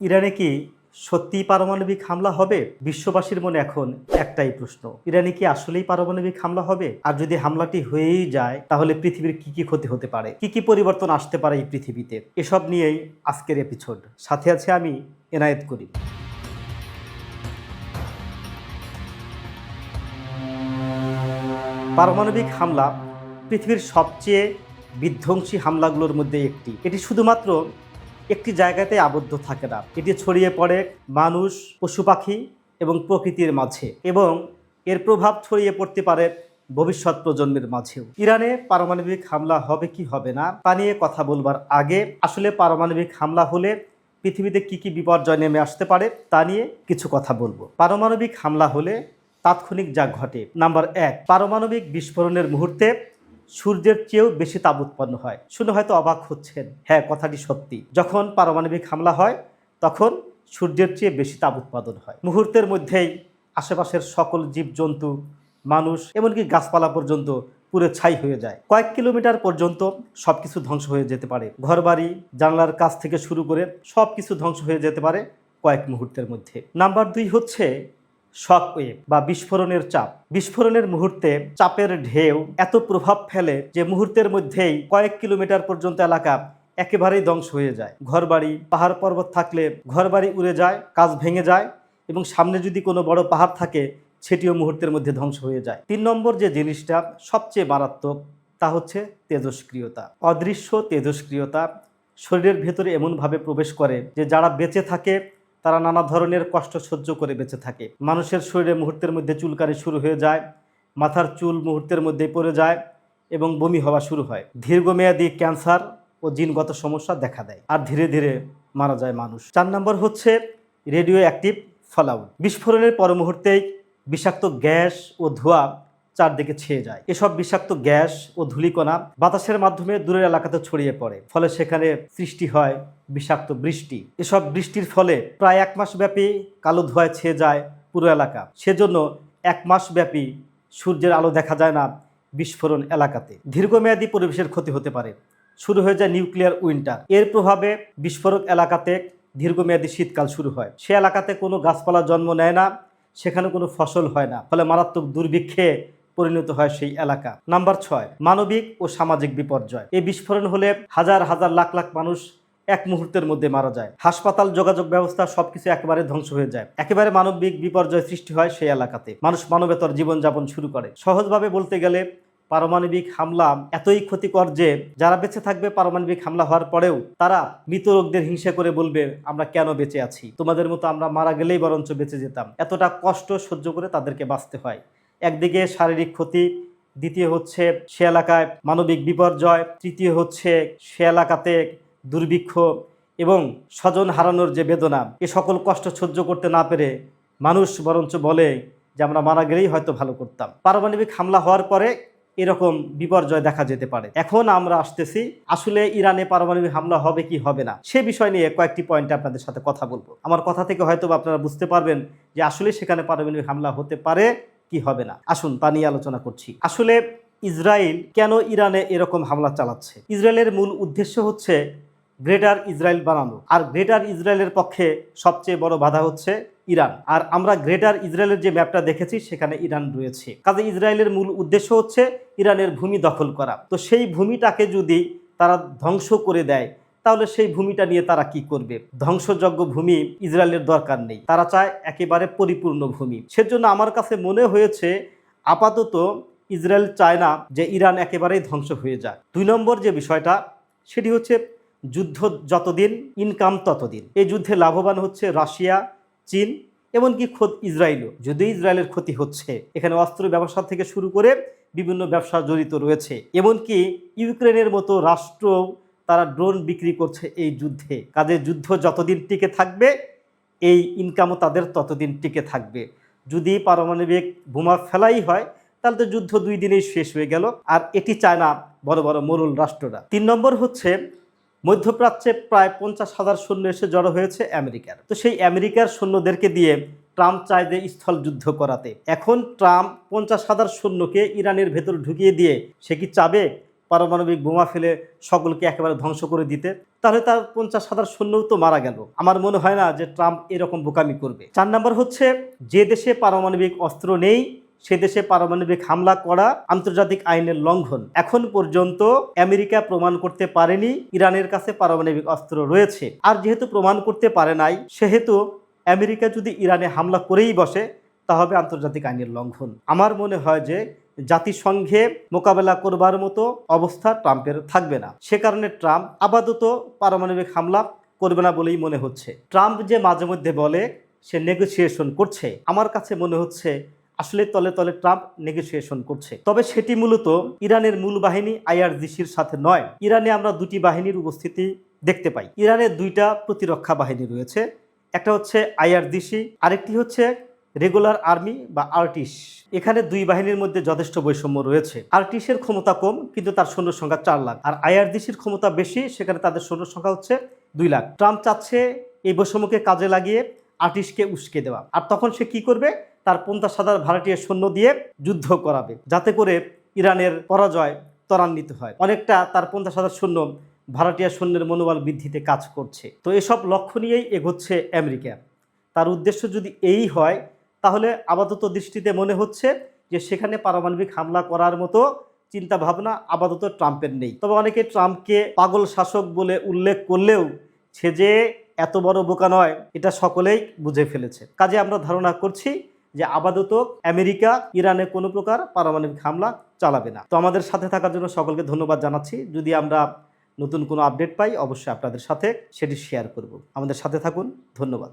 ইরানে কি সত্যিই পারমাণবিক হামলা হবে? বিশ্ববাসীর মনে এখন একটাই প্রশ্ন, ইরানে কি আসলেই পারমাণবিক হামলা হবে? আর যদি হামলাটি হয়েই যায় তাহলে পৃথিবীর কি কি ক্ষতি হতে পারে, কি কি পরিবর্তন আসতে পারে এই পৃথিবীতে, এসব নিয়েই আজকের এপিসোড। সাথে আছে আমি এনায়েত করিম। পারমাণবিক হামলা পৃথিবীর সবচেয়ে বিধ্বংসী হামলাগুলোর মধ্যে একটি। এটি শুধুমাত্র একটি জায়গাতে আবদ্ধ থাকে না, এটি ছড়িয়ে পড়ে মানুষ, পশু পাখি এবং প্রকৃতির মাঝে, এবং এর প্রভাব ছড়িয়ে পড়তে পারে ভবিষ্যৎ প্রজন্মের মাঝেও। ইরানে পারমাণবিক হামলা হবে কি হবে না তা নিয়ে কথা বলবার আগে আসলে পারমাণবিক হামলা হলে পৃথিবীতে কি কি বিপর্যয় নেমে আসতে পারে তা নিয়ে কিছু কথা বলবো। পারমাণবিক হামলা হলে তাৎক্ষণিক যা ঘটে, নাম্বার 1, পারমাণবিক বিস্ফোরণের মুহূর্তে সূর্যের চেয়েও বেশি তাপ উৎপন্ন হয়। শুনে হয়তো অবাক হচ্ছেন, হ্যাঁ, কথাটি সত্যি। যখন পারমাণবিক হামলা হয় তখন সূর্যের চেয়ে বেশি তাপ উৎপাদন হয়। মুহূর্তের মধ্যেই আশেপাশের সকল জীবজন্তু, মানুষ, এমনকি গাছপালা পর্যন্ত পুরো ছাই হয়ে যায়। কয়েক কিলোমিটার পর্যন্ত সবকিছু ধ্বংস হয়ে যেতে পারে। ঘরবাড়ি, জানলার কাছ থেকে শুরু করে সবকিছু ধ্বংস হয়ে যেতে পারে কয়েক মুহূর্তের মধ্যে। নাম্বার 2 হচ্ছে শক ওয়েভ বা বিস্ফোরণের চাপ। বিস্ফোরণের মুহূর্তে চাপের ঢেউ এত প্রভাব ফেলে যে মুহূর্তের মধ্যেই কয়েক কিলোমিটার পর্যন্ত এলাকা একেবারেই ধ্বংস হয়ে যায়। ঘরবাড়ি, পাহাড় পর্বত থাকলে ঘরবাড়ি উড়ে যায়, কাঁচ ভেঙে যায়, এবং সামনে যদি কোনো বড় পাহাড় থাকে সেটিও মুহূর্তের মধ্যে ধ্বংস হয়ে যায়। 3 নম্বর যে জিনিসটা সবচেয়ে মারাত্মক তা হচ্ছে তেজস্ক্রিয়তা। অদৃশ্য তেজস্ক্রিয়তা শরীরের ভেতরে এমনভাবে প্রবেশ করে যে যারা বেঁচে থাকে তারা নানা ধরনের কষ্ট সহ্য করে বেঁচে থাকে। মানুষের শরীরে মুহূর্তের মধ্যে চুলকানি শুরু হয়ে যায়, মাথার চুল মুহূর্তের মধ্যে পড়ে যায় এবং বমি হওয়া শুরু হয়। দীর্ঘমেয়াদী ক্যান্সার ও জিনগত সমস্যা দেখা দেয়, আর ধীরে ধীরে মারা যায় মানুষ। 4 নম্বর হচ্ছে রেডিও অ্যাক্টিভ ফলআউট। বিস্ফোরণের পর মুহূর্তেই বিষাক্ত গ্যাস ও ধোঁয়া চারদিকে ছেয়ে যায়। এসব বিষাক্ত গ্যাস ও ধূলিকণা বাতাসের মাধ্যমে দূরের এলাকাতে ছড়িয়ে পড়ে, ফলে সেখানে সৃষ্টি হয় বিষাক্ত বৃষ্টি। এসব বৃষ্টির ফলে প্রায় 1 মাস ব্যাপী কালো ধোঁয়ায় ছেয়ে যায় পুরো এলাকা। সেজন্য 1 মাস ব্যাপী সূর্যের আলো দেখা যায় না বিস্ফোরণ এলাকাতে। দীর্ঘমেয়াদী পরিবেশের ক্ষতি হতে পারে। শুরু হয়ে যায় নিউক্লিয়ার উইন্টার। এর প্রভাবে বিস্ফোরক এলাকাতে দীর্ঘমেয়াদী শীতকাল শুরু হয়। সে এলাকাতে কোনো গাছপালা জন্ম নেয় না, সেখানে কোনো ফসল হয় না, ফলে মারাত্মক দুর্ভিক্ষে পরিণত হয় সেই এলাকা। নাম্বার 6, মানবিক ও সামাজিক বিপর্যয়। এই বিস্ফোরণ হলে হাজার হাজার লাখ লাখ মানুষ এক মুহূর্তের মধ্যে মারা যায়। হাসপাতাল, যোগাযোগ ব্যবস্থা সবকিছু একেবারে ধ্বংস হয়ে যায়। একেবারে মানবিক বিপর্যয় সৃষ্টি হয় সেই এলাকাতে। মানুষ মানবেতর জীবনযাপন শুরু করে। সহজভাবে বলতে গেলে পারমাণবিক হামলা এতই ক্ষতিকর যে যারা বেঁচে থাকবে পারমাণবিক হামলা হওয়ার পরেও তারা মৃত লোকদের হিংসা করে বলবে, আমরা কেন বেঁচে আছি, তোমাদের মতো আমরা মারা গেলেই বরঞ্চ বেঁচে যেতাম। এতটা কষ্ট সহ্য করে তাদেরকে বাঁচতে হয়। একদিকে শারীরিক ক্ষতি, দ্বিতীয় হচ্ছে সে এলাকায় মানবিক বিপর্যয়, তৃতীয় হচ্ছে সে এলাকাতে দুর্ভিক্ষ এবং স্বজন হারানোর যে বেদনা। এ সকল কষ্ট সহ্য করতে না পেরে মানুষ বরঞ্চ বলে যে আমরা মারা গেলেই হয়তো ভালো করতাম। পারমাণবিক হামলা হওয়ার পরে এরকম বিপর্যয় দেখা যেতে পারে। এখন আমরা আসতেছি আসলে ইরানে পারমাণবিক হামলা হবে কি হবে না সে বিষয় নিয়ে কয়েকটি পয়েন্টে আপনাদের সাথে কথা বলবো। আমার কথা থেকে হয়তো আপনারা বুঝতে পারবেন যে আসলে সেখানে পারমাণবিক হামলা হতে পারে কি হবে না। আসুন তা নিয়ে আলোচনা করছি। আসলে ইসরায়েল কেন ইরানে এরকম হামলা চালাচ্ছে? ইসরায়েলের মূল উদ্দেশ্য হচ্ছে গ্রেটার ইসরায়েল বানানো, আর গ্রেটার ইসরায়েলের পক্ষে সবচেয়ে বড় বাধা হচ্ছে ইরান। আর আমরা গ্রেটার ইসরায়েলের যে ম্যাপটা দেখেছি সেখানে ইরান রয়েছে। কাজে ইসরায়েলের মূল উদ্দেশ্য হচ্ছে ইরানের ভূমি দখল করা। তো সেই ভূমিটাকে যদি তারা ধ্বংস করে দেয় তাহলে সেই ভূমিটা নিয়ে তারা কি করবে? ধ্বংসযোগ্য ভূমি ইসরায়েলের দরকার নেই, তারা চায় একেবারে পরিপূর্ণ ভূমি। সেজন্য আমার কাছে মনে হয়েছে আপাতত ইসরায়েল চায় না যে ইরান একেবারেই ধ্বংস হয়ে যায়। 2 নম্বর যে বিষয়টা সেটি হচ্ছে যুদ্ধ যতদিন, ইনকাম ততদিন। এই যুদ্ধে লাভবান হচ্ছে রাশিয়া, চীন, এমনকি খোদ ইসরায়েলও। যদিও ইসরায়েলের ক্ষতি হচ্ছে, এখানে অস্ত্র ব্যবসা থেকে শুরু করে বিভিন্ন ব্যবসা জড়িত রয়েছে। এমনকি ইউক্রেনের মতো রাষ্ট্র তারা ড্রোন বিক্রি করছে এই যুদ্ধে। কাজে যুদ্ধ যতদিন টিকে থাকবে এই ইনকামও তাদের ততদিন টিকে থাকবে। যদি পারমাণবিক বোমা ফেলাই হয় তাহলে তো যুদ্ধ 2 দিনেই শেষ হয়ে গেল, আর এটি চায় না বড় বড় মোরল রাষ্ট্ররা। 3 নম্বর হচ্ছে মধ্যপ্রাচ্যে প্রায় 50,000 সৈন্য এসে জড়ো হয়েছে আমেরিকার। তো সেই আমেরিকার সৈন্যদেরকে দিয়ে ট্রাম্প চায় যে স্থল যুদ্ধ করাতে। এখন ট্রাম্প 50,000 সৈন্যকে ইরানের ভেতর ঢুকিয়ে দিয়ে সে কি চাবে পারমাণবিক বোমা ফেলে সকলকে একেবারে ধ্বংস করে দিতে, তাহলে তার 50,000 সৈন্যও তো মারা গেল। আমার মনে হয় না যে ট্রাম্প এরকম বোকামি করবে। 4 নম্বর হচ্ছে, যে দেশে পারমাণবিক অস্ত্র নেই সে দেশে পারমাণবিক হামলা করা আন্তর্জাতিক আইনের লঙ্ঘন। এখন পর্যন্ত আমেরিকা প্রমাণ করতে পারেনি ইরানের কাছে পারমাণবিক অস্ত্র রয়েছে। আর যেহেতু প্রমাণ করতে পারে নাই, সেহেতু আমেরিকা যদি ইরানে হামলা করেই বসে তা হবে আন্তর্জাতিক আইনের লঙ্ঘন। আমার মনে হয় যে জাতিসংঘে মোকাবেলা করবার মতো অবস্থা ট্রাম্পের থাকবে না। সে কারণে ট্রাম্প আপাতত পারমাণবিক হামলা করবে না বলেই মনে হচ্ছে। ট্রাম্প যে মাঝে মধ্যে বলে সে নেগোসিয়েশন করছে, আমার কাছে মনে হচ্ছে আসলে তলে তলে ট্রাম্প নেগোসিয়েশন করছে। তবে সেটি মূলত ইরানের মূল বাহিনী IRGCর সাথে নয়। ইরানে আমরা দুটি বাহিনীর উপস্থিতি দেখতে পাই। ইরানের 2টা প্রতিরক্ষা বাহিনী রয়েছে, একটা হচ্ছে IRGC, আরেকটি হচ্ছে রেগুলার আর্মি বা আর্টিস। এখানে 2 বাহিনীর মধ্যে যথেষ্ট বৈষম্য রয়েছে। আর্টিসের ক্ষমতা কম, কিন্তু তার সৈন্য সংখ্যা 4 লাখ, আর IRGCর ক্ষমতা বেশি, সেখানে তাদের সৈন্য সংখ্যা হচ্ছে 2 লাখ। ট্রাম্প চাচ্ছে এই বৈষম্যকে কাজে লাগিয়ে আর্টিসকে উস্কে দেওয়া। আর তখন সে কি করবে? তার 50,000 ভাড়াটিয়া সৈন্য দিয়ে যুদ্ধ করাবে, যাতে করে ইরানের পরাজয় ত্বরান্বিত হয়। অনেকটা তার 50,000 সৈন্য ভাড়াটিয়া সৈন্যের মনোবল বৃদ্ধিতে কাজ করছে। তো এসব লক্ষ্য নিয়েই এগোচ্ছে আমেরিকা। তার উদ্দেশ্য যদি এই হয়, তাহলে আপাতত দৃষ্টিতে মনে হচ্ছে যে সেখানে পারমাণবিক হামলা করার মতো চিন্তা ভাবনা আপাতত ট্রাম্পের নেই। তবে অনেকে ট্রাম্পকে পাগল শাসক বলে উল্লেখ করলেও সে যে এত বড় বোকা নয়, এটা সকলেই বুঝে ফেলেছে। কাজে আমরা ধারণা করছি যে আপাতত আমেরিকা ইরানে কোনো প্রকার পারমাণবিক হামলা চালাবে না। তো আমাদের সাথে থাকার জন্য সকলকে ধন্যবাদ জানাচ্ছি। যদি আমরা নতুন কোনো আপডেট পাই, অবশ্যই আপনাদের সাথে সেটি শেয়ার করব। আমাদের সাথে থাকুন। ধন্যবাদ।